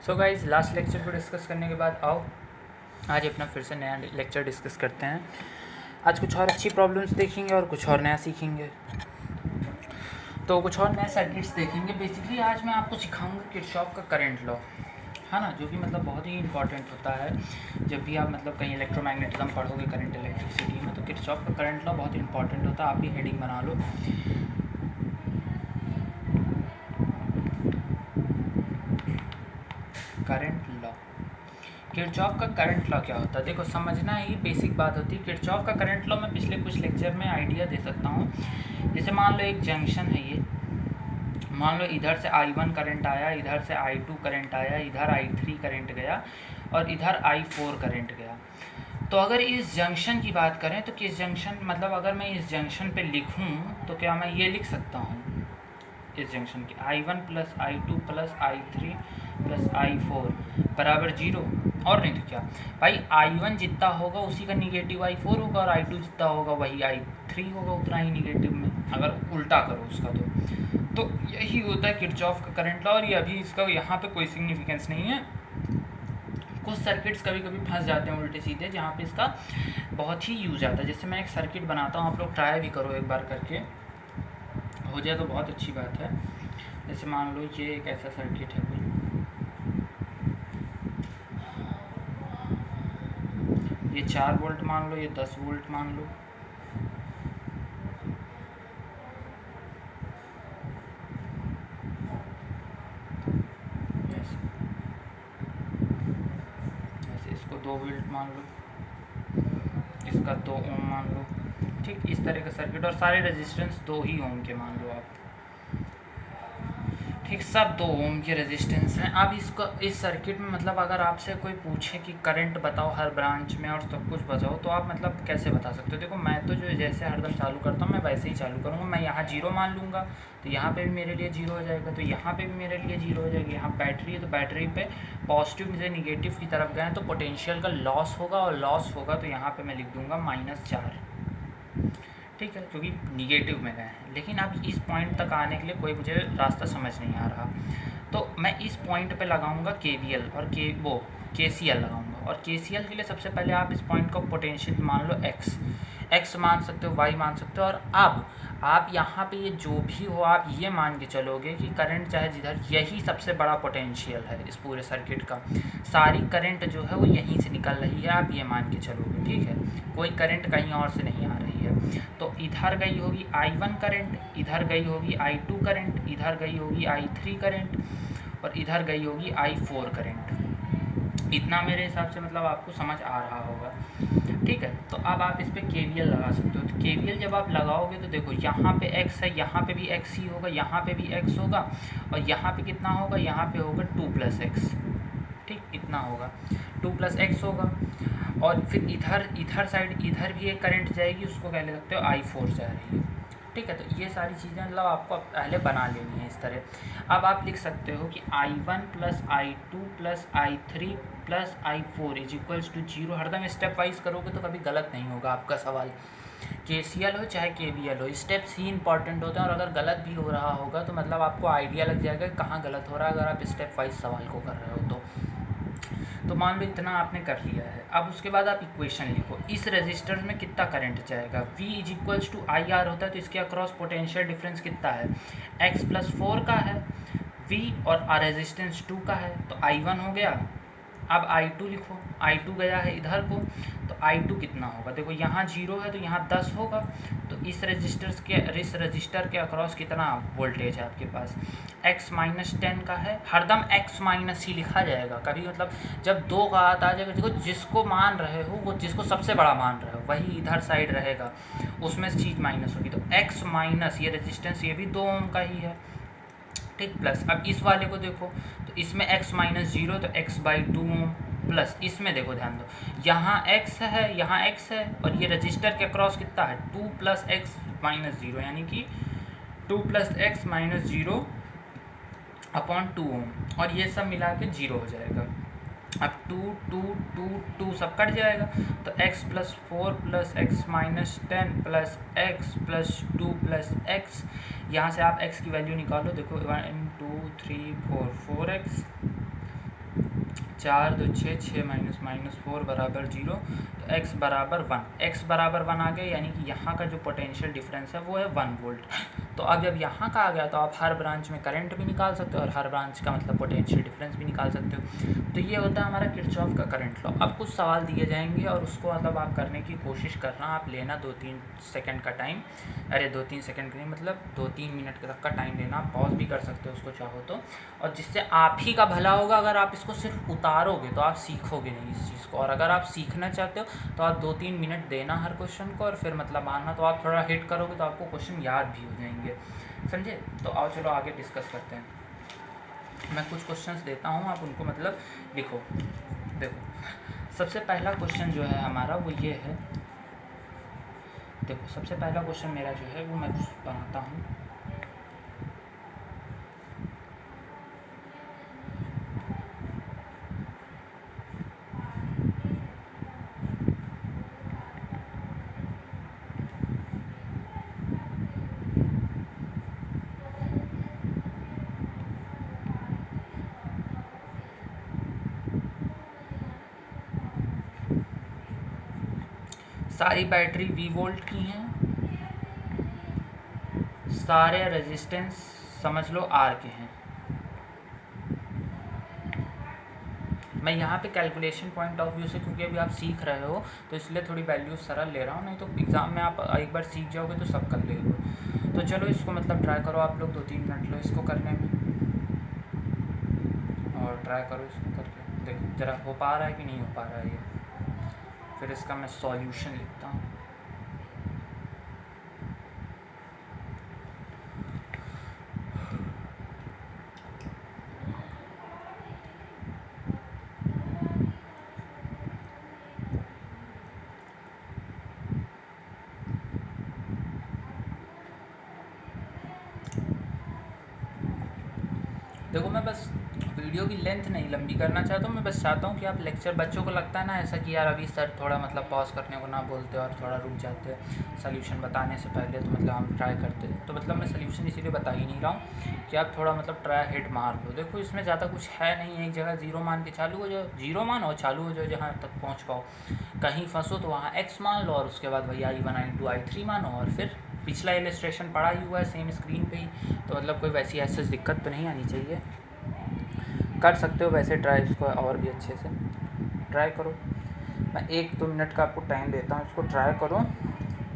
So guys last lecture को discuss करने के बाद आओ आज अपना फिर से नया लेक्चर डिस्कस करते हैं। आज कुछ और अच्छी प्रॉब्लम्स देखेंगे और कुछ और नया सीखेंगे। तो कुछ और नए सर्किट्स देखेंगे। बेसिकली आज मैं आपको सिखाऊंगा किरचॉफ का करंट लॉ, है ना, जो कि मतलब बहुत ही इंपॉर्टेंट होता है। जब भी आप मतलब कहीं इलेक्ट्रोमैग्नेटिज्म पढ़ोगे करंट इलेक्ट्रिसिटी में, तो किरचॉफ का करंट लॉ बहुत इंपॉर्टेंट होता है। आप भी हेडिंग बना लो, करंट लॉ। किरचॉफ का करंट लॉ क्या होता है, देखो समझना ही बेसिक बात होती है। किरचॉफ का करंट लॉ मैं पिछले कुछ लेक्चर में आइडिया दे सकता हूँ। जैसे मान लो एक जंक्शन है, ये मान लो इधर से I1 करंट आया, इधर से I2 करंट आया, इधर I3 करंट गया और इधर I4 करंट गया। तो अगर इस जंक्शन की बात करें तो किस जंक्शन, मतलब अगर मैं इस जंक्शन पे लिखूं तो क्या मैं ये लिख सकता हूँ इस जंक्शन की I1 plus I2 plus I3 plus I4 बराबर 0, और नहीं तो क्या भाई, I1 जितना होगा उसी का निगेटिव I4 होगा और I2 जितना होगा वही I3 होगा, उतना ही निगेटिव में, अगर उल्टा करो उसका तो यही होता है किरचॉफ का करंट लॉ। और ये अभी इसका यहाँ पे कोई सिग्निफिकेंस नहीं है। कुछ सर्किट्स कभी कभी फंस जाते हैं उल्टे सीधे, जहाँ पे इसका बहुत ही यूज आता है। जैसे मैं एक सर्किट बनाता हूँ, आप लोग ट्राई भी करो एक बार करके, हो जाए तो बहुत अच्छी बात है। जैसे मान लो ये एक ऐसा सर्किट है कोई, ये 4 वोल्ट मान लो, ये 10 वोल्ट मान लो, ऐसे इसको 2 वोल्ट मान लो, इसका 2 ओम मान लो, ठीक, इस तरह का सर्किट। और सारे रेजिस्टेंस 2 ही ओम के मान लो आप, ठीक, सब 2 ओम के रेजिस्टेंस हैं। अब इसको इस सर्किट में मतलब अगर आपसे कोई पूछे कि करंट बताओ हर ब्रांच में और सब कुछ बताओ, तो आप मतलब कैसे बता सकते हो। देखो मैं तो जो जैसे हरदम चालू करता हूँ मैं वैसे ही चालू करूँगा। मैं यहाँ 0 मान लूँगा तो यहाँ पे भी मेरे लिए 0 हो जाएगा, तो यहाँ पे भी मेरे लिए 0 हो जाएगी। यहाँ बैटरी है तो बैटरी पे पॉजिटिव से निगेटिव की तरफ गए तो पोटेंशियल का लॉस होगा, और लॉस होगा तो यहाँ पर मैं लिख दूँगा -4, ठीक है, क्योंकि निगेटिव में गए हैं। लेकिन अब इस पॉइंट तक आने के लिए कोई मुझे रास्ता समझ नहीं आ रहा, तो मैं इस पॉइंट पे लगाऊंगा KVL और KCL लगाऊंगा। और KCL के लिए सबसे पहले आप इस पॉइंट को पोटेंशियल मान लो x मान सकते हो, y मान सकते हो। और अब आप यहाँ पे ये जो भी हो आप ये मान के चलोगे कि करंट चाहे जिधर, यही सबसे बड़ा पोटेंशियल है इस पूरे सर्किट का। सारी करंट जो है वो यहीं से निकल रही है, आप ये मान के चलोगे, ठीक है, कोई करंट कहीं और से नहीं आ रही है। तो इधर गई होगी I1 करंट, इधर गई होगी I2 करंट, इधर गई होगी I3 करंट और इधर गई होगी I4 करंट। इतना मेरे हिसाब से मतलब आपको समझ आ रहा होगा, ठीक है। तो अब आप इस पर KVL लगा सकते हो। तो KVL जब आप लगाओगे तो देखो यहाँ पे x है, यहाँ पे भी x ही होगा, यहाँ पे भी x होगा, और यहाँ पे कितना होगा, यहाँ पे होगा 2 + x, ठीक, इतना होगा 2 + x होगा। और फिर इधर साइड इधर भी एक करंट जाएगी, उसको कह ले सकते हो I4 जा रही है, ठीक है। तो ये सारी चीज़ें मतलब आपको पहले बना लेनी है इस तरह। अब आप लिख सकते हो कि I1 + I2 + I3 + I4 = 0। हरदम स्टेप वाइज करोगे तो कभी गलत नहीं होगा आपका सवाल। KCL हो चाहे KVL हो, स्टेप्स ही इंपॉर्टेंट होते हैं। और अगर गलत भी हो रहा होगा तो मतलब आपको आइडिया लग जाएगा कि कहाँ गलत हो रहा है, अगर आप स्टेप वाइज सवाल को कर रहे हो तो मान लो इतना आपने कर लिया है। अब उसके बाद आप इक्वेशन लिखो, इस रेजिस्टर में कितना करंट जाएगा। V = IR होता है, तो इसके अक्रॉस पोटेंशियल डिफरेंस कितना है, x + 4 का है V, और रेजिस्टेंस 2 का है, तो I1 हो गया। अब I2 लिखो, I2 गया है इधर को, तो I2 कितना होगा, देखो यहाँ 0 है तो यहाँ 10 होगा। तो इस रजिस्टर के अक्रॉस कितना वोल्टेज है आपके पास, x - 10 का है। हरदम x- ही लिखा जाएगा, कभी मतलब जब 2 का आता आ जाएगा, देखो जिसको मान रहे हो वो जिसको सबसे बड़ा मान रहे हो वही इधर साइड रहेगा, उसमें चीज़ माइनस होगी। तो x- ये रेजिस्टेंस ये भी 2 ओम का ही है, ठीक, प्लस। अब इस वाले को देखो तो इसमें x - 0 तो x/2 ओम, प्लस इसमें देखो ध्यान दो, यहाँ x है यहाँ x है, और ये रजिस्टर के अक्रॉस कितना है 2 + x - 0, यानी कि 2 + x - 0 / 2 ओम, और ये सब मिला के 0 हो जाएगा। अब 2 2 2 2 सब कट जाएगा, तो x + 4 + x - 10 + x + 2 + x, यहाँ से आप x की वैल्यू निकालो, देखो 1 2 3 4 4x 4 2 6 6 माइनस माइनस 4 बराबर 0, तो x बराबर 1, x बराबर 1 आ गया, यानी कि यहाँ का जो पोटेंशियल डिफरेंस है वो है 1 वोल्ट। तो अब जब यहाँ का आ गया तो आप हर ब्रांच में करंट भी निकाल सकते हो और हर ब्रांच का मतलब पोटेंशियल डिफरेंस भी निकाल सकते हो। तो ये होता है हमारा किरचॉफ का करंट लॉ। अब कुछ सवाल दिए जाएंगे और उसको मतलब आप करने की कोशिश करना, आप लेना 2-3 सेकंड का टाइम, अरे 2-3 सेकंड नहीं मतलब 2-3 मिनट तक का टाइम लेना, आप पॉज भी कर सकते हो उसको चाहो तो, और जिससे आप ही का भला होगा। अगर आप इसको सिर्फ उतारोगे तो आप सीखोगे नहीं इस चीज़ को, और अगर आप सीखना चाहते हो तो आप 2-3 मिनट देना हर क्वेश्चन को और फिर मतलब आना, तो आप थोड़ा हिट करोगे तो आपको क्वेश्चन याद भी हो जाएंगे, समझे। तो आओ चलो आगे डिस्कस करते हैं। मैं कुछ क्वेश्चंस देता हूँ, आप उनको मतलब लिखो। देखो सबसे पहला क्वेश्चन जो है हमारा वो ये है, देखो सबसे पहला क्वेश्चन मेरा जो है वो मैं बनाता हूँ। सारी बैटरी V वोल्ट की हैं, सारे रेजिस्टेंस समझ लो R के हैं। मैं यहाँ पे कैलकुलेशन पॉइंट ऑफ व्यू से, क्योंकि अभी आप सीख रहे हो तो इसलिए थोड़ी वैल्यू सरल ले रहा हूँ, नहीं तो एग्ज़ाम में आप एक बार सीख जाओगे तो सब कर लेंगे। तो चलो इसको मतलब ट्राई करो आप लोग, 2-3 मिनट लो इसको करने में और ट्राई करो इसको करके, देखो ज़रा हो पा रहा है कि नहीं हो पा रहा है ये। फिर इसका मैं सॉल्यूशन लिखता हूँ। देखो मैं बस वीडियो की लेंथ नहीं लंबी करना चाहता हूँ, मैं बस चाहता हूँ कि आप लेक्चर, बच्चों को लगता है ना ऐसा कि यार अभी सर थोड़ा मतलब पॉज करने को ना बोलते और थोड़ा रुक जाते सोल्यूशन बताने से पहले, तो मतलब हम ट्राई करते, तो मतलब मैं सोल्यूशन इसीलिए बता ही नहीं रहा हूँ कि आप थोड़ा मतलब ट्राई हिट मार लो। देखो इसमें ज़्यादा कुछ है नहीं, एक जगह ज़ीरो मान के चालू हो जाओ, जीरो मान और चालू हो जाओ जहाँ तक पहुँच पाओ। कहीं फंसो तो वहाँ x मान लो और उसके बाद वही I1 I2 I3 मानो, और फिर पिछला इलस्ट्रेशन पड़ा ही हुआ है सेम स्क्रीन पे ही, तो मतलब कोई वैसी ऐसी दिक्कत तो नहीं आनी चाहिए। कर सकते हो वैसे ट्राई इसको और भी अच्छे से ट्राई करो। मैं 1-2 मिनट का आपको टाइम देता हूँ, इसको ट्राई करो।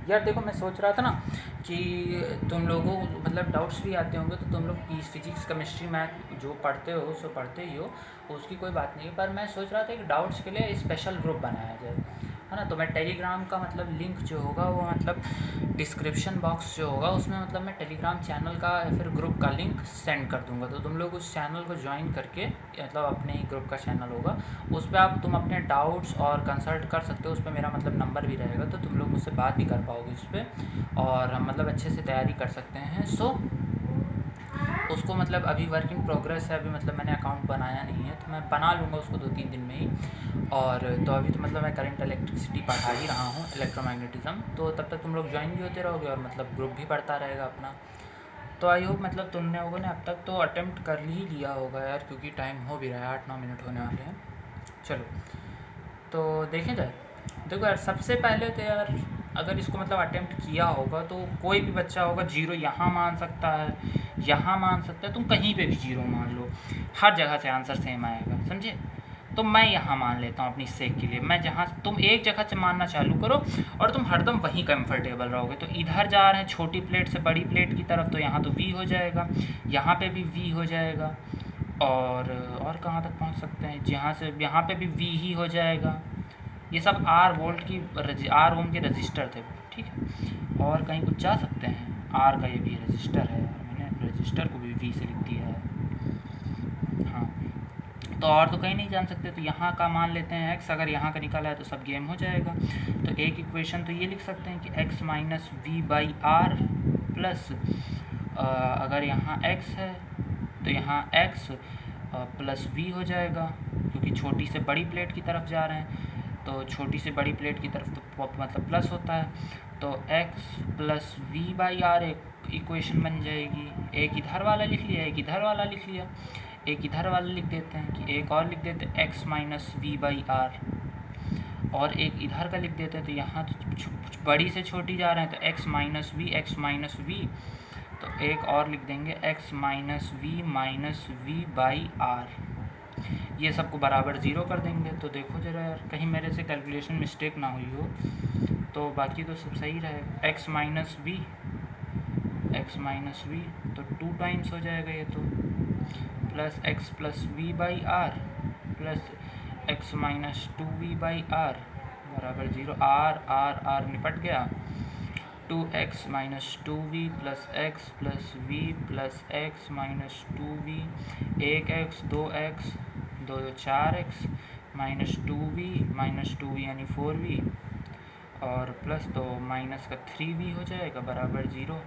यार देखो मैं सोच रहा था ना कि तुम लोगों को मतलब डाउट्स भी आते होंगे, तो तुम लोग फिजिक्स केमिस्ट्री मैथ जो पढ़ते हो सो पढ़ते ही हो, उसकी कोई बात नहीं, पर मैं सोच रहा था कि डाउट्स के लिए स्पेशल ग्रुप बनाया जाए, है ना। तो मैं टेलीग्राम का मतलब लिंक जो होगा वो मतलब डिस्क्रिप्शन बॉक्स जो होगा उसमें मतलब मैं टेलीग्राम चैनल का या फिर ग्रुप का लिंक सेंड कर दूंगा, तो तुम लोग उस चैनल को ज्वाइन करके, मतलब अपने ही ग्रुप का चैनल होगा उस पर आप तुम अपने डाउट्स और कंसल्ट कर सकते हो, उस पर मेरा मतलब नंबर भी रहेगा, तो तुम लोग मुझसे बात भी कर पाओगे उस पर, और हम मतलब अच्छे से तैयारी कर सकते हैं। सो उसको मतलब अभी वर्क इन प्रोग्रेस है, अभी मतलब मैंने अकाउंट बनाया नहीं है, तो मैं बना लूँगा उसको 2-3 दिन में ही। और तो अभी तो मतलब मैं करंट इलेक्ट्रिसिटी पढ़ा ही रहा हूँ, इलेक्ट्रोमैग्नेटिज्म, तो तब तक तुम लोग ज्वाइन भी होते रहोगे और मतलब ग्रुप भी पढ़ता रहेगा अपना। तो आई होप मतलब तुम लोगों ने अब तक तो अटेम्प्ट कर ही लिया होगा यार, क्योंकि टाइम हो भी रहा है, 8-9 मिनट होने वाले हैं। चलो तो देखें जाए। देखो यार सबसे पहले तो यार अगर इसको मतलब अटेम्प्ट किया होगा तो कोई भी बच्चा होगा जीरो यहाँ मान सकता है, यहाँ मान सकता है, तुम कहीं पे भी जीरो मान लो, हर जगह से आंसर सेम आएगा, समझे। तो मैं यहाँ मान लेता हूँ अपनी सेक के लिए, मैं जहाँ तुम एक जगह से मानना चालू करो और तुम हरदम वहीं कंफर्टेबल रहोगे। तो इधर जा रहे हैं छोटी प्लेट से बड़ी प्लेट की तरफ, तो यहाँ तो V हो जाएगा, यहाँ पे भी V हो जाएगा, और कहाँ तक पहुँच सकते हैं, जहाँ से यहाँ पे भी V ही हो जाएगा। ये सब R वोल्ट की R ओम के रजिस्टर थे, ठीक है। और कहीं कुछ जा सकते हैं, R का ये भी रजिस्टर है, मैंने रजिस्टर को भी V से लिख दिया है, हाँ। तो और तो कहीं नहीं जान सकते, तो यहाँ का मान लेते हैं x, अगर यहाँ का निकाला है तो सब गेम हो जाएगा। तो एक इक्वेशन तो ये लिख सकते हैं कि x minus V by R plus, अगर यहाँ x है तो यहाँ x प्लस v हो जाएगा, क्योंकि छोटी से बड़ी प्लेट की तरफ जा रहे हैं, तो छोटी से बड़ी प्लेट की तरफ तो मतलब प्लस होता है, तो x plus v by R एक इक्वेशन बन जाएगी। एक इधर वाला लिख लिया, एक इधर वाला लिख लिया। एक इधर वाला लिख देते हैं कि एक और लिख देते हैं x minus V by R, और एक इधर का लिख देते हैं। तो यहाँ तो बड़ी से छोटी जा रहे हैं, तो x माइनस वी, तो एक और लिख देंगे x minus V by R. ये सबको बराबर ज़ीरो कर देंगे। तो देखो ज़रा यार, कहीं मेरे से कैलकुलेशन मिस्टेक ना हुई हो, तो बाकी तो सब सही रहेगा। x माइनस वी तो 2 टाइम्स हो जाएगा ये तो, plus x plus V by R plus x minus 2v by R बराबर ज़ीरो। आर निपट गया। 2x minus 2v plus x plus v plus x minus 2v, 1x 2x 2 4x minus 2v यानी 4v, और plus तो minus का 3v हो जाएगा बराबर ज़ीरो।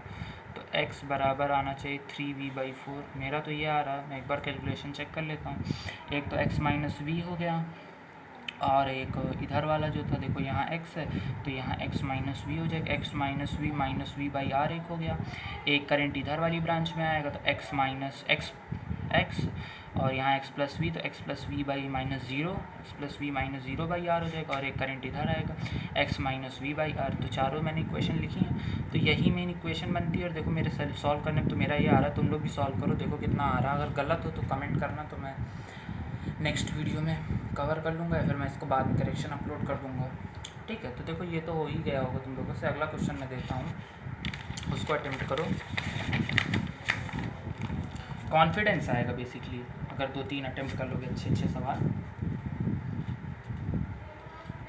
तो x बराबर आना चाहिए 3v/4। मेरा तो ये आ रहा है, मैं एक बार कैलकुलेशन चेक कर लेता हूँ। एक तो x माइनस वी हो गया, और एक इधर वाला जो था, देखो यहाँ x है तो यहाँ x माइनस वी हो जाएगा। x minus V by R एक हो गया। एक करंट इधर वाली ब्रांच में आएगा तो x माइनस x, और यहाँ x प्लस वी तो x plus V by minus zero, X plus V minus zero by R हो जाएगा। और एक करंट इधर आएगा x minus V by R. तो चारों मैंने इक्वेशन लिखी हैं, तो यही मेन इक्वेशन बनती है। और देखो मेरे सॉल्व करने में तो मेरा ये आ रहा है, तुम लोग भी सॉल्व करो, देखो कितना आ रहा है। अगर गलत हो तो कमेंट करना, तो मैं नेक्स्ट वीडियो में कवर कर लूँगा, या फिर मैं इसको बाद में करेक्शन अपलोड कर दूँगा। ठीक है, तो देखो ये तो हो ही गया होगा तुम लोगों से। अगला क्वेश्चन मैं देता हूँ, उसको अटेम्प्ट करो। कॉन्फिडेंस आएगा बेसिकली अगर 2-3 अटेम्प्ट कर लोगे अच्छे सवाल।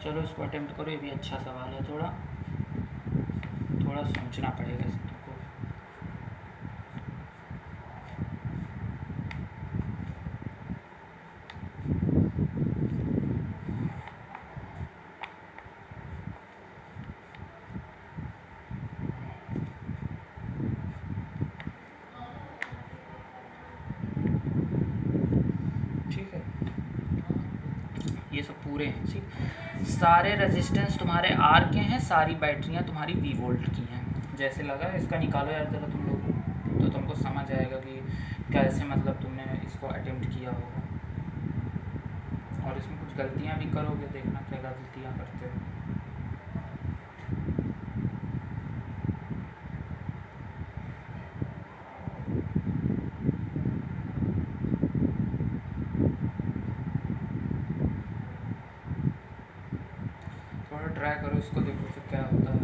चलो इसको अटेम्प्ट करो, ये भी अच्छा सवाल है। थोड़ा सोचना पड़ेगा इसको। ठीक है, ये सब पूरे हैं। ठीक, सारे रेजिस्टेंस तुम्हारे आर के हैं, सारी बैटरियाँ तुम्हारी वी वोल्ट की हैं। जैसे लगा इसका निकालो यार जरा तुम लोग, तो तुमको समझ आएगा कि कैसे मतलब तुमने इसको अटेम्प्ट किया होगा। और इसमें कुछ गलतियाँ भी करोगे, देखना क्या गलतियाँ करते हो। थोड़ा ट्राई करो इसको, देखो फिर क्या होता है।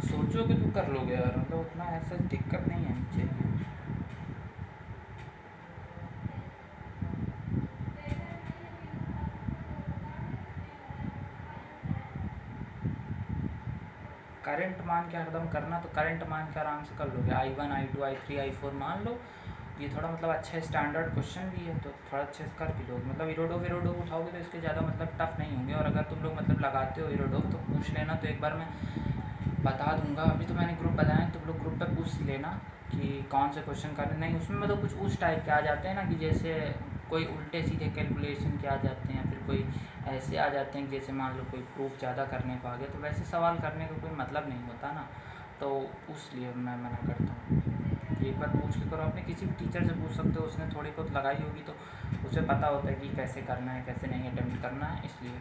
सोचो कि तू कर लोगे यार, मतलब उतना ऐसा दिक्कत नहीं है नीचे। करंट मान के हरदम करना, तो करंट मान के आराम से कर लोगे। I1 I2 I3 I4 मान लो। ये थोड़ा मतलब अच्छा स्टैंडर्ड क्वेश्चन भी है, तो थोड़ा अच्छे से कर भी लोगे। मतलब इरोडो उठाओगे तो इसके ज़्यादा मतलब टफ नहीं होंगे। और अगर तुम लोग मतलब लगाते हो इरोडो तो पूछ लेना, तो एक बार मैं बता दूंगा। अभी तो मैंने ग्रुप बनाया, तुम लोग ग्रुप पे पूछ लेना कि कौन से क्वेश्चन करने। नहीं, उसमें मतलब कुछ उस टाइप के आ जाते हैं ना, कि जैसे कोई उल्टे सीधे कैलकुलेशन के आ जाते हैं, फिर कोई ऐसे आ जाते हैं जैसे मान लो कोई प्रूफ ज़्यादा करने को आ गया, तो वैसे सवाल करने का कोई मतलब नहीं होता ना, तो उसलिए मैं मना करता हूँ। एक बार पूछ के करो, अपने किसी भी टीचर से पूछ सकते हो, उसने थोड़ी बहुत लगाई होगी तो उसे पता होता है कि कैसे करना है कैसे नहीं अटेम्प्ट करना है, इसलिए।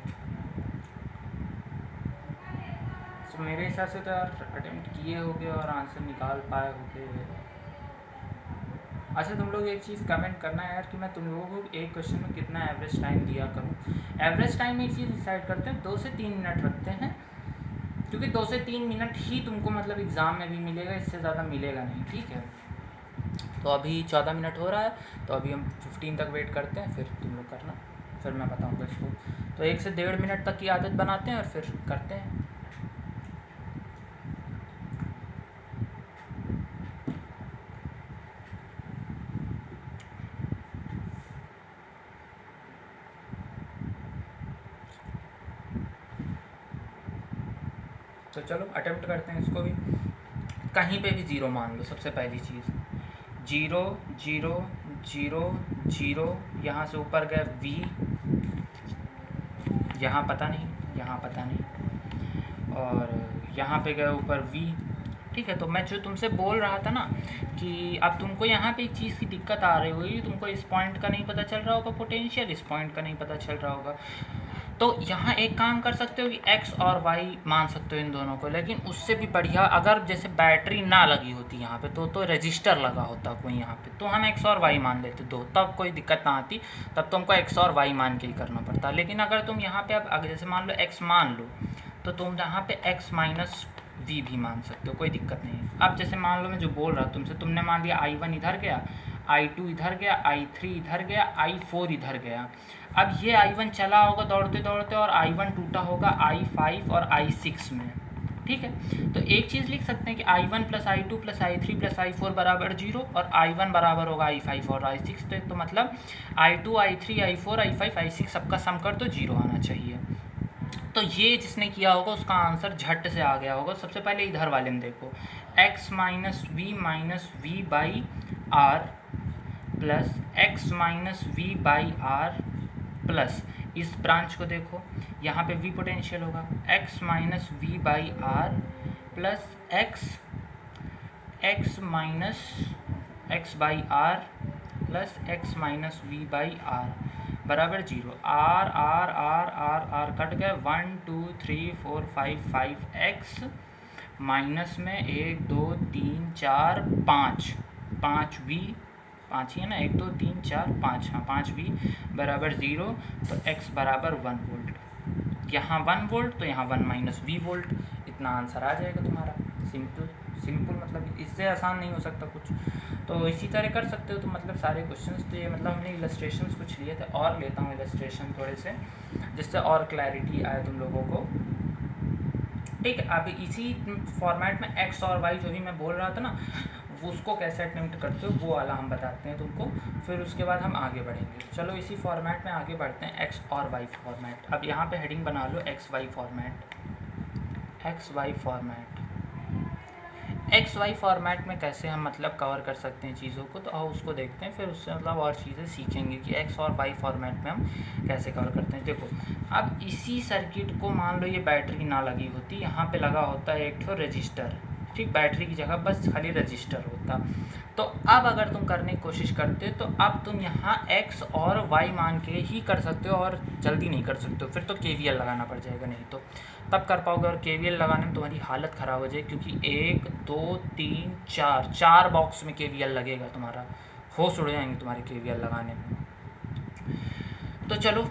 तो मेरे हिसाब से तो यार अटेम्प्ट किए होगे और आंसर निकाल पाए होगे। अच्छा, तुम लोग एक चीज़ कमेंट करना है यार, कि मैं तुम लोगों को एक क्वेश्चन में कितना एवरेज टाइम दिया करूँ। एवरेज टाइम एक चीज़ डिसाइड करते हैं, 2 से 3 मिनट रखते हैं, क्योंकि 2 से 3 मिनट ही तुमको मतलब एग्ज़ाम में भी मिलेगा, इससे ज़्यादा मिलेगा नहीं। ठीक है, तो अभी 14 मिनट हो रहा है, तो अभी हम 15 तक वेट करते हैं, फिर तुम लोग करना, फिर मैं बताऊँगा इसको। तो 1 से 1.5 मिनट तक की आदत बनाते हैं और फिर करते हैं। तो चलो अटेम्प्ट करते हैं इसको भी। कहीं पे भी ज़ीरो मान लो। सबसे पहली चीज़ 0 0 0 0, यहाँ से ऊपर गए v, यहाँ पता नहीं, यहाँ पता नहीं, और यहाँ पे गए ऊपर v। ठीक है, तो मैं जो तुमसे बोल रहा था ना कि अब तुमको यहाँ पे एक चीज़ की दिक्कत आ रही होगी, तुमको इस पॉइंट का नहीं पता चल रहा होगा पोटेंशियल, इस पॉइंट का नहीं पता चल रहा होगा। तो यहाँ एक काम कर सकते हो कि x और y मान सकते हो इन दोनों को, लेकिन उससे भी बढ़िया अगर जैसे बैटरी ना लगी होती यहाँ पे तो रजिस्टर लगा होता कोई यहाँ पे, तो हम x और y मान लेते दो, तब कोई दिक्कत ना आती, तब तुमको x और y मान के ही करना पड़ता। लेकिन अगर तुम यहाँ पे अब अगर जैसे मान लो x मान लो, तो तुम यहाँ पे x माइनस v भी मान सकते हो, कोई दिक्कत नहीं है। अब जैसे मान लो मैं जो बोल रहा तुमसे, तुमने मान लिया i1 इधर गया, i2 इधर गया, i3 इधर गया, i4 इधर गया। अब ये i1 चला होगा दौड़ते दौड़ते और i1 टूटा होगा i5 और i6 में। ठीक है, तो एक चीज़ लिख सकते हैं कि i1 plus i2 plus i3 plus i4 बराबर 0, और i1 बराबर होगा i5 और i6। तो मतलब i2 i3 i4 i5 i6 सबका सम कर तो 0 आना चाहिए। तो ये जिसने किया होगा उसका आंसर झट से आ गया होगा। सबसे पहले इधर वाले में देखो, x minus V by R plus X minus V by R plus, इस ब्रांच को देखो, यहाँ पे v पोटेंशियल होगा, x minus V by R plus X minus X by R plus X minus V by R बराबर 0। R R R R R cut गए, 1 2 3 4 5 5 x minus में 1 2 3 4 5 5 we, 5 ही है ना, 1 2 3 4 5, हाँ 5 वी बराबर 0। तो x बराबर 1 वोल्ट, यहाँ 1 वोल्ट तो यहाँ 1 माइनस वी वोल्ट, इतना आंसर आ जाएगा तुम्हारा। सिंपल सिंपल, मतलब इससे आसान नहीं हो सकता कुछ। तो इसी तरह कर सकते हो। तो मतलब सारे क्वेश्चंस, तो ये मतलब हमने इलस्ट्रेशंस कुछ लिए थे, और लेता हूँ इलस्ट्रेशन थोड़े से, जिससे और क्लैरिटी आए तुम लोगों को। ठीक है, अभी इसी फॉर्मेट में एक्स और वाई जो भी मैं बोल रहा था ना, वो उसको कैसे अटेम्प्ट करते हो वो वाला हम बताते हैं तुमको, फिर उसके बाद हम आगे बढ़ेंगे। चलो इसी फॉर्मेट में आगे बढ़ते हैं, एक्स और वाई फॉर्मेट। अब यहाँ पे हेडिंग बना लो X Y format, X Y format. X Y format में कैसे हम मतलब कवर कर सकते हैं चीज़ों को, तो आओ उसको देखते हैं, फिर उससे मतलब और चीज़ें सीखेंगे कि एक्स और वाई फॉर्मेट में हम कैसे कवर करते हैं। देखो, अब इसी सर्किट को मान लो ये बैटरी ना लगी होती, यहाँ पे लगा होता है एक ठो रजिस्टर, ठीक, बैटरी की जगह बस खाली रजिस्टर होता। तो अब अगर तुम करने की कोशिश करते तो अब तुम यहाँ x और y मान के ही कर सकते हो, और जल्दी नहीं कर सकते हो, फिर तो KVL लगाना पड़ जाएगा, नहीं तो तब कर पाओगे। और KVL लगाने में तुम्हारी हालत ख़राब हो जाएगी, क्योंकि 1 2 3 4 बॉक्स में KVL लगेगा, तुम्हारा होश उड़ जाएंगे तुम्हारे KVL लगाने में। तो चलो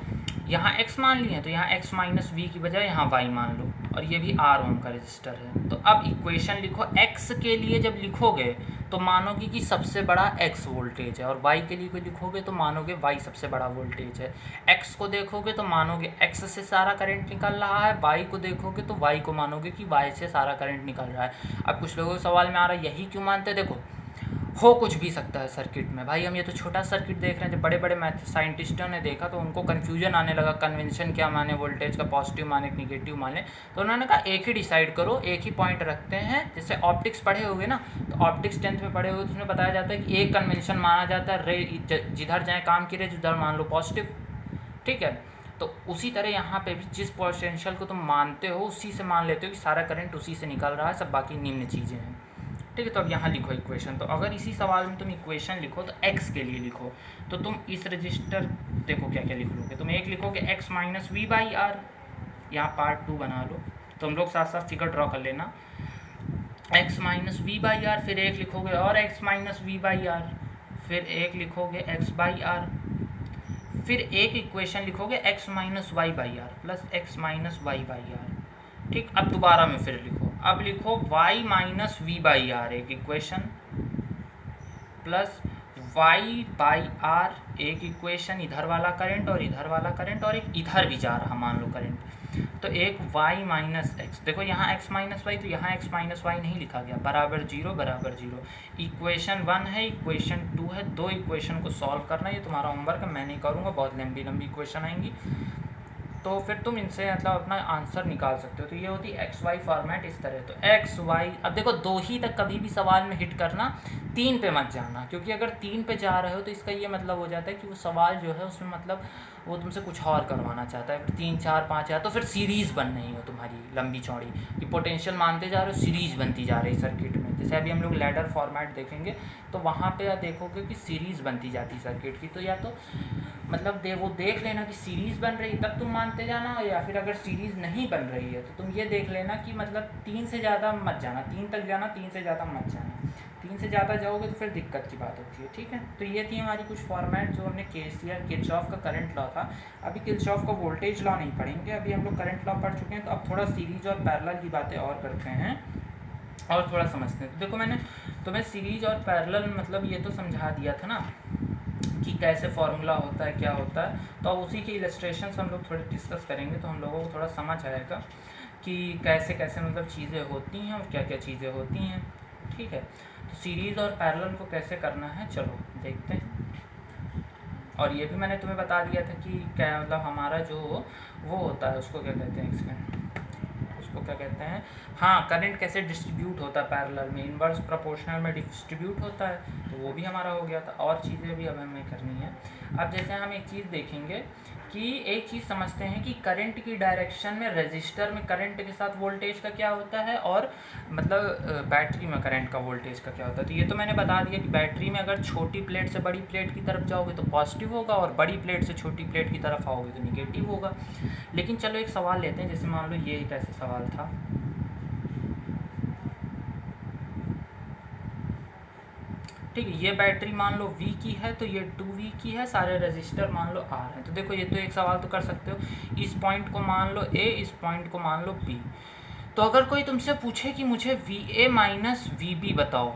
यहाँ x मान लिए, तो यहाँ x माइनस वी की बजाय यहाँ y मान लो, और ये भी R ओम का रजिस्टर है। तो अब इक्वेशन लिखो, x के लिए जब लिखोगे तो मानोगे कि सबसे बड़ा x वोल्टेज है, और y के लिए कोई लिखोगे तो मानोगे y सबसे बड़ा वोल्टेज है। x को देखोगे तो मानोगे x से सारा करंट निकल रहा है, y को देखोगे तो y को मानोगे कि y से सारा करंट निकल रहा है। अब कुछ लोगों को सवाल में आ रहा है यही क्यों मानते हैं, देखो हो कुछ भी सकता है सर्किट में भाई, हम ये तो छोटा सर्किट देख रहे हैं। जब बड़े बड़े मैथ साइंटिस्टों ने देखा तो उनको कन्फ्यूजन आने लगा, कन्वेंशन क्या माने, वोल्टेज का पॉजिटिव माने निगेटिव माने। तो उन्होंने कहा एक ही डिसाइड करो, एक ही पॉइंट रखते हैं। जैसे ऑप्टिक्स पढ़े होगे ना, तो ऑप्टिक्स 10th में पढ़े हुए, तो उसमें बताया जाता है कि एक कन्वेंशन माना जाता है, रे जिधर जाए काम की रे जिधर मान लो पॉजिटिव, ठीक है। तो उसी तरह यहाँ पे भी जिस पोटेंशियल को तुम मानते हो उसी से मान लेते हो कि सारा करंट उसी से निकल रहा है, सब बाकी निम्न चीज़ें हैं, ठीक है। तो अब यहाँ लिखो इक्वेशन। तो अगर इसी सवाल में तुम इक्वेशन लिखो तो x के लिए लिखो, तो तुम इस रजिस्टर देखो क्या क्या लिख लोगे। तुम एक लिखोगे x minus V by R, यहाँ पार्ट 2 बना लो, तो हम लोग साथ साथ फिगर ड्रॉ कर लेना। x minus V by R, फिर एक लिखोगे और x minus V by R, फिर एक लिखोगे x बाई आर, फिर एक इक्वेशन लिखोगे x minus Y by R plus X minus Y by R, ठीक। अब दोबारा में फिर लिखो, अब लिखो y minus V by R एक equation, plus y by R एक इक्वेशन, इधर वाला करंट और इधर वाला करंट, और एक इधर भी जा रहा मान लो करंट, तो एक y माइनस एक्स। देखो यहाँ x माइनस वाई, तो यहाँ x माइनस वाई नहीं लिखा गया, बराबर 0 बराबर 0। इक्वेशन 1 है, इक्वेशन 2 है, दो इक्वेशन को सॉल्व करना, ये तुम्हारा होमवर्क है, मैं नहीं करूँगा, बहुत लंबी लंबी इक्वेशन आएंगी। तो फिर तुम इनसे मतलब अपना आंसर निकाल सकते हो। तो ये होती है एक्स वाई फॉर्मेट इस तरह। तो एक्स वाई, अब देखो 2 ही तक कभी भी सवाल में हिट करना, 3 पे मत जाना, क्योंकि अगर 3 पे जा रहे हो तो इसका ये मतलब हो जाता है कि वो सवाल जो है उसमें मतलब वो तुमसे कुछ और करवाना चाहता है। 3 4 5 या तो फिर सीरीज़ बन रही हो तुम्हारी लंबी चौड़ी, कि पोटेंशियल मानते जा रहे हो, सीरीज़ बनती जा रही सर्किट में। जैसे अभी हम लोग लैडर फॉर्मेट देखेंगे तो वहाँ पे आप देखोगे कि सीरीज़ बनती जाती सर्किट की। तो या तो मतलब वो देख लेना कि सीरीज़ बन रही तब तुम मानते जाना, या फिर अगर सीरीज़ नहीं बन रही है तो तुम ये देख लेना कि मतलब 3 से ज़्यादा मत जाना, 3 तक जाना, 3 से ज़्यादा मत जाना। 3 से ज़्यादा जाओगे तो फिर दिक्कत की बात होती है, ठीक है। तो ये थी हमारी कुछ फॉर्मेट जो हमने KCL किरचॉफ का करंट लॉ था। अभी किरचॉफ का वोल्टेज लॉ नहीं पढ़ेंगे, अभी हम लोग करंट लॉ पढ़ चुके हैं। तो अब थोड़ा सीरीज और पैरेलल की बातें और करते हैं और थोड़ा समझते हैं। तो देखो मैंने तुम्हें सीरीज और पैरेलल मतलब ये तो समझा दिया था ना कि कैसे फॉर्मूला होता है, क्या होता है। तो अब उसी के इलस्ट्रेशंस हम लोग थोड़े डिस्कस करेंगे, तो हम लोगों को थोड़ा समझ आएगा कि कैसे कैसे मतलब चीज़ें होती हैं और क्या क्या चीज़ें होती हैं, ठीक है। तो सीरीज़ और पैरेलल को कैसे करना है चलो देखते हैं। और ये भी मैंने तुम्हें बता दिया था कि क्या मतलब हमारा जो वो होता है उसको क्या कहते हैं, उसको क्या कहते हैं, हाँ, करंट कैसे डिस्ट्रीब्यूट होता है पैरेलल में, इनवर्स प्रोपोर्शनल में डिस्ट्रीब्यूट होता है। तो वो भी हमारा हो गया था, और चीज़ें भी अब हमें करनी है। अब जैसे हम एक चीज़ देखेंगे कि एक चीज़ समझते हैं कि करंट की डायरेक्शन में रजिस्टर में करंट के साथ वोल्टेज का क्या होता है, और मतलब बैटरी में करंट का वोल्टेज का क्या होता है। तो ये तो मैंने बता दिया कि बैटरी में अगर छोटी प्लेट से बड़ी प्लेट की तरफ जाओगे तो पॉजिटिव होगा, और बड़ी प्लेट से छोटी प्लेट की तरफ आओगे तो निगेटिव होगा। लेकिन चलो एक सवाल लेते हैं, जैसे मान लो ये एक ऐसे सवाल था, ठीक है। ये बैटरी मान लो V की है, तो ये 2V की है, सारे रजिस्टर मान लो R हैं। तो देखो ये तो एक सवाल तो कर सकते हो, इस पॉइंट को मान लो A, इस पॉइंट को मान लो B। तो अगर कोई तुमसे पूछे कि मुझे VA माइनस VB बताओ,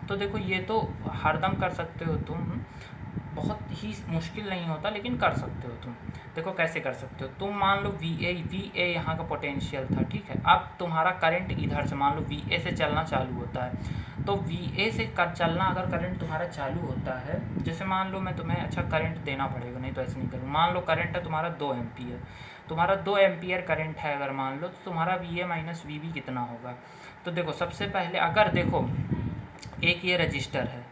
तो देखो ये तो हरदम कर सकते हो तुम, बहुत ही मुश्किल नहीं होता, लेकिन कर सकते हो तुम। देखो कैसे कर सकते हो, तुम मान लो VA यहाँ का पोटेंशियल था, ठीक है। अब तुम्हारा करंट इधर से मान लो VA से चलना चालू होता है। तो VA से चलना अगर करंट तुम्हारा चालू होता है, जैसे मान लो मैं तुम्हें अच्छा करंट देना पड़ेगा, नहीं तो ऐसे नहीं करूँ। मान लो करंट है तुम्हारा 2 एम्पियर, तुम्हारा 2 एम्पियर करंट है अगर मान लो, तो तुम्हारा VA माइनस VB कितना होगा। तो देखो सबसे पहले अगर देखो एक ये रजिस्टर है,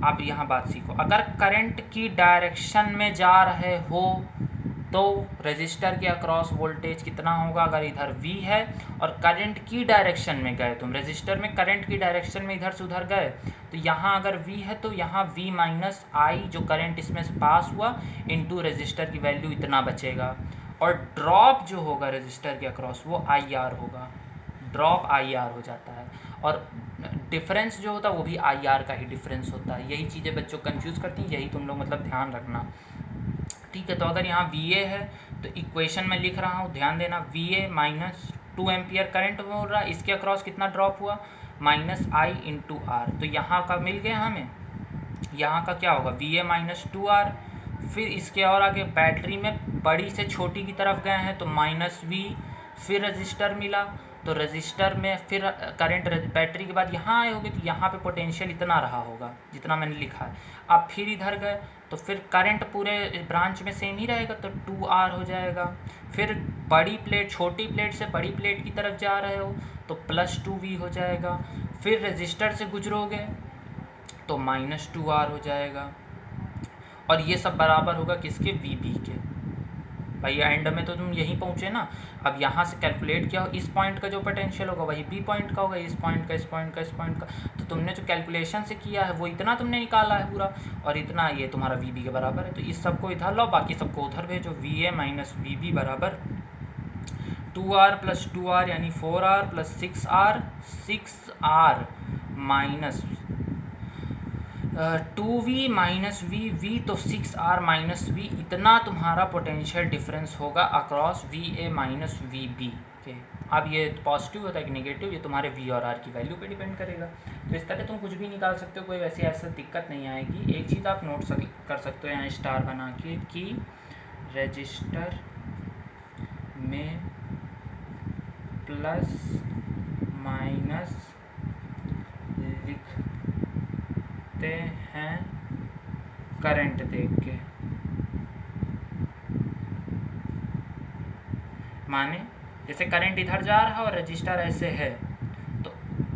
आप यहाँ बात सीखो, अगर करंट की डायरेक्शन में जा रहे हो तो रजिस्टर के अक्रॉस वोल्टेज कितना होगा। अगर इधर V है और करंट की डायरेक्शन में गए तुम, रजिस्टर में करंट की डायरेक्शन में इधर से उधर गए, तो यहाँ अगर V है तो यहाँ V माइनस I जो करंट इसमें से पास हुआ इनटू रजिस्टर की वैल्यू इतना बचेगा। और ड्रॉप जो होगा रजिस्टर के अक्रॉस वो IR होगा, ड्रॉप IR हो जाता है। और डिफरेंस जो होता है वो भी IR का ही डिफरेंस होता है। यही चीज़ें बच्चों कंफ्यूज करती हैं, यही तुम लोग मतलब ध्यान रखना, ठीक है। तो अगर यहाँ VA है तो इक्वेशन में लिख रहा हूँ, ध्यान देना, VA माइनस 2 एम्पियर करंट हो रहा है, इसके अक्रॉस कितना ड्रॉप हुआ, माइनस I इंटू R। तो यहाँ का मिल गया हमें, यहाँ का क्या होगा VA माइनस 2R। फिर इसके और आगे बैटरी में बड़ी से छोटी की तरफ गए हैं तो माइनस V, फिर रजिस्टर मिला तो रजिस्टर में फिर करंट बैटरी के बाद यहाँ आए होंगे तो यहाँ पे पोटेंशियल इतना रहा होगा जितना मैंने लिखा है। अब फिर इधर गए तो फिर करंट पूरे ब्रांच में सेम ही रहेगा तो 2R हो जाएगा। फिर बड़ी प्लेट छोटी प्लेट से बड़ी प्लेट की तरफ जा रहे हो तो प्लस 2V हो जाएगा। फिर रजिस्टर से गुजरोगे तो माइनस 2R हो जाएगा। और ये सब बराबर होगा किसके, VB के। भाई एंड में तो तुम यहीं पहुँचे ना। अब यहाँ से कैलकुलेट किया हो, इस पॉइंट का जो पोटेंशियल होगा वही B पॉइंट का होगा, इस पॉइंट का, इस पॉइंट का, इस पॉइंट का। तो तुमने जो कैलकुलेशन से किया है वो इतना तुमने निकाला है पूरा, और इतना ये तुम्हारा VB के बराबर है। तो इस सबको इधर लो, बाकी सबको उधर भेजो। VA माइनस VB बराबर 2R प्लस 2R यानी 4R plus 6R, 6R minus 2V minus V तो 6R माइनस V, इतना तुम्हारा पोटेंशियल डिफरेंस होगा अक्रॉस VA माइनस VB के। अब ये पॉजिटिव होता है कि नेगेटिव, ये तुम्हारे V और R की वैल्यू पे डिपेंड करेगा। तो इस तरह तुम कुछ भी निकाल सकते हो, कोई वैसी ऐसा दिक्कत नहीं आएगी। एक चीज़ आप नोट कर सकते हो यहाँ स्टार बना के कि रजिस्टर में प्लस माइनस लिखते हैं करंट देख के। माने जैसे करंट इधर जा रहा है और रजिस्टर ऐसे है, तो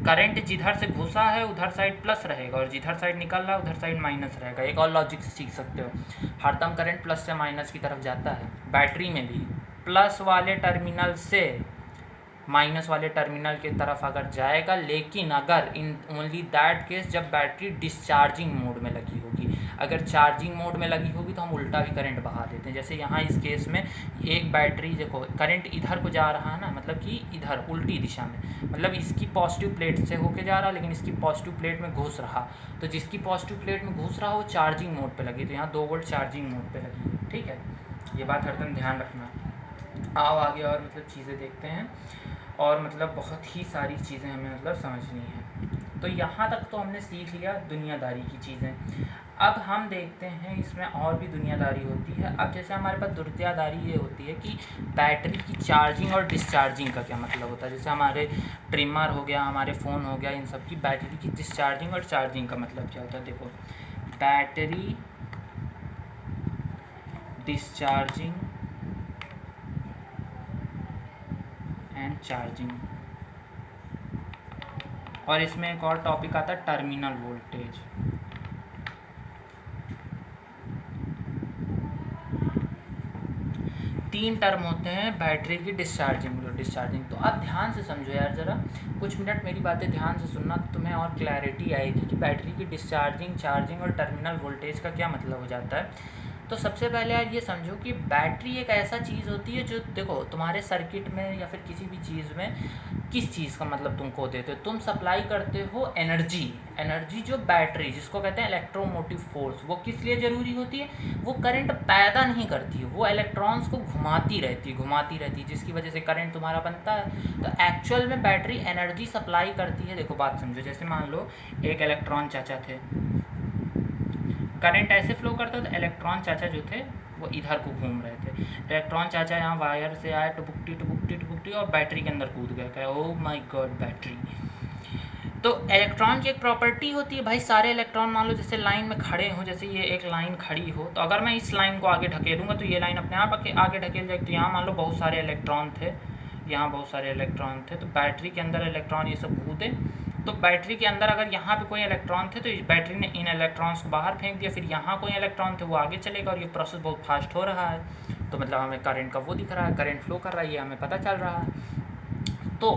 करंट जिधर से घुसा है उधर साइड प्लस रहेगा और जिधर साइड निकल रहा है उधर साइड माइनस रहेगा। एक और लॉजिक से सीख सकते हो, हरदम करंट प्लस से माइनस की तरफ जाता है। बैटरी में भी प्लस वाले टर्मिनल से माइनस वाले टर्मिनल की तरफ अगर जाएगा, लेकिन अगर इन ओनली दैट केस जब बैटरी डिस्चार्जिंग मोड में लगी होगी। अगर चार्जिंग मोड में लगी होगी तो हम उल्टा भी करंट बहा देते हैं। जैसे यहाँ इस केस में एक बैटरी देखो करंट इधर को जा रहा है ना, मतलब कि इधर उल्टी दिशा में, मतलब इसकी पॉजिटिव प्लेट से होके जा रहा लेकिन इसकी पॉजिटिव प्लेट में घुस रहा, तो जिसकी पॉजिटिव प्लेट में घुस रहा वो चार्जिंग मोड पे लगी, तो यहाँ 2 वोल्ट चार्जिंग मोड पे लगी है। ठीक है, ये बात हरदम ध्यान रखना। आओ आगे और मतलब चीज़ें देखते हैं, और मतलब बहुत ही सारी चीज़ें हमें मतलब समझनी है। तो यहाँ तक तो हमने सीख लिया दुनियादारी की चीज़ें। अब हम देखते हैं इसमें और भी दुनियादारी होती है। अब जैसे हमारे पास दुनियादारी ये होती है कि बैटरी की चार्जिंग और डिस्चार्जिंग का क्या मतलब होता है। जैसे हमारे ट्रिमर हो गया, हमारे फ़ोन हो गया, इन सब की बैटरी की डिस्चार्जिंग और चार्जिंग का मतलब क्या होता है। देखो, बैटरी डिस्चार्जिंग एंड चार्जिंग, और इसमें एक और टॉपिक आता है टर्मिनल वोल्टेज। तीन टर्म होते हैं बैटरी की डिस्चार्जिंग और डिस्चार्जिंग। तो आप ध्यान से समझो यार, ज़रा कुछ मिनट मेरी बातें ध्यान से सुनना, तो तुम्हें और क्लैरिटी आएगी कि बैटरी की डिस्चार्जिंग, चार्जिंग और टर्मिनल वोल्टेज का क्या मतलब हो जाता है। तो सबसे पहले यार ये समझो कि बैटरी एक ऐसा चीज़ होती है जो देखो तुम्हारे सर्किट में या फिर किसी भी चीज़ में किस चीज़ का मतलब तुमको देते हो, तुम सप्लाई करते हो एनर्जी। एनर्जी जो बैटरी जिसको कहते हैं इलेक्ट्रोमोटिव फोर्स, वो किस लिए ज़रूरी होती है, वो करंट पैदा नहीं करती है, वो इलेक्ट्रॉन्स को घुमाती रहती है जिसकी वजह से करंट तुम्हारा बनता है। तो एक्चुअल में बैटरी एनर्जी सप्लाई करती है। देखो बात समझो, जैसे मान लो एक इलेक्ट्रॉन चाचा थे, करंट ऐसे फ्लो करता था, इलेक्ट्रॉन चाचा जो थे वो इधर को घूम रहे थे। इलेक्ट्रॉन चाचा यहाँ वायर से आए, टुपुकटी और बैटरी के अंदर कूद गए। कहे ओह माय गॉड बैटरी। तो इलेक्ट्रॉन की एक प्रॉपर्टी होती है भाई, सारे इलेक्ट्रॉन मान लो जैसे लाइन में खड़े हों, जैसे ये एक लाइन खड़ी हो, तो अगर मैं इस लाइन को आगे ढकेलूँगा तो ये लाइन अपने आप आगे ढकेल जाएगी। तो यहाँ मान लो बहुत सारे इलेक्ट्रॉन थे, यहाँ बहुत सारे इलेक्ट्रॉन थे, तो बैटरी के अंदर इलेक्ट्रॉन ये सब कूदे, तो बैटरी के अंदर अगर यहाँ पे कोई इलेक्ट्रॉन थे तो बैटरी ने इन इलेक्ट्रॉन्स को बाहर फेंक दिया, फिर यहाँ कोई इलेक्ट्रॉन थे वो आगे चलेगा, और ये प्रोसेस बहुत फास्ट हो रहा है। तो मतलब हमें करंट का वो दिख रहा है, करंट फ्लो कर रहा है, ये हमें पता चल रहा है। तो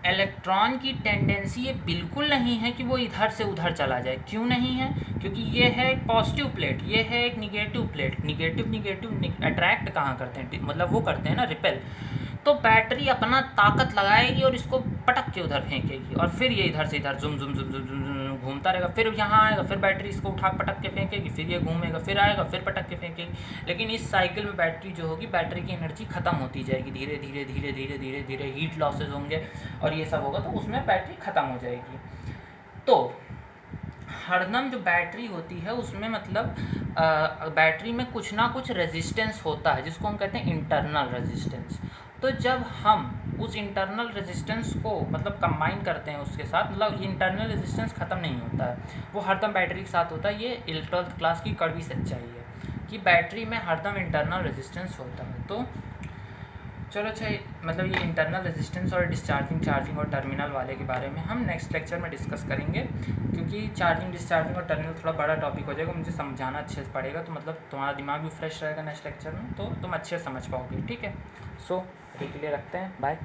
इलेक्ट्रॉन की टेंडेंसी ये बिल्कुल नहीं है कि वो इधर से उधर चला जाए। क्यों नहीं है? क्योंकि ये है एक पॉजिटिव प्लेट, ये है एक निगेटिव प्लेट। निगेटिव अट्रैक्ट कहाँ करते हैं, मतलब वो करते हैं ना, रिपेल। तो बैटरी अपना ताकत लगाएगी और इसको पटक के उधर फेंकेगी, और फिर ये इधर से इधर जुम जुम जुम जुम जुम जुम घूमता रहेगा। फिर यहाँ आएगा, फिर बैटरी इसको उठा पटक के फेंकेगी, फिर ये घूमेगा, फिर आएगा, फिर पटक के फेंकेगी। लेकिन इस साइकिल में बैटरी जो होगी, बैटरी की एनर्जी ख़त्म होती जाएगी धीरे धीरे धीरे धीरे धीरे धीरे, हीट लॉसेज होंगे और ये सब होगा, तो उसमें बैटरी ख़त्म हो जाएगी। तो हरदम जो बैटरी होती है उसमें मतलब बैटरी में कुछ ना कुछ रेजिस्टेंस होता है, जिसको हम कहते हैं इंटरनल रेजिस्टेंस। तो जब हम उस इंटरनल रेजिस्टेंस को मतलब कंबाइन करते हैं उसके साथ, मतलब ये इंटरनल रेजिस्टेंस ख़त्म नहीं होता है, वो हरदम बैटरी के साथ होता है। ये 12th क्लास की कड़वी सच्चाई है कि बैटरी में हरदम इंटरनल रेजिस्टेंस होता है। तो चलो अच्छा, मतलब ये इंटरनल रेजिस्टेंस और डिस्चार्जिंग, चार्जिंग और टर्मिनल वाले के बारे में हम नेक्स्ट लेक्चर में डिस्कस करेंगे, क्योंकि चार्जिंग, डिस्चार्जिंग और टर्मिनल थोड़ा बड़ा टॉपिक हो जाएगा, मुझे समझाना अच्छे से पड़ेगा, तो मतलब तुम्हारा दिमाग भी फ्रेश रहेगा नेक्स्ट लेक्चर में, तो तुम अच्छे से समझ पाओगे। ठीक है, सो अभी के लिए रखते हैं, बाय।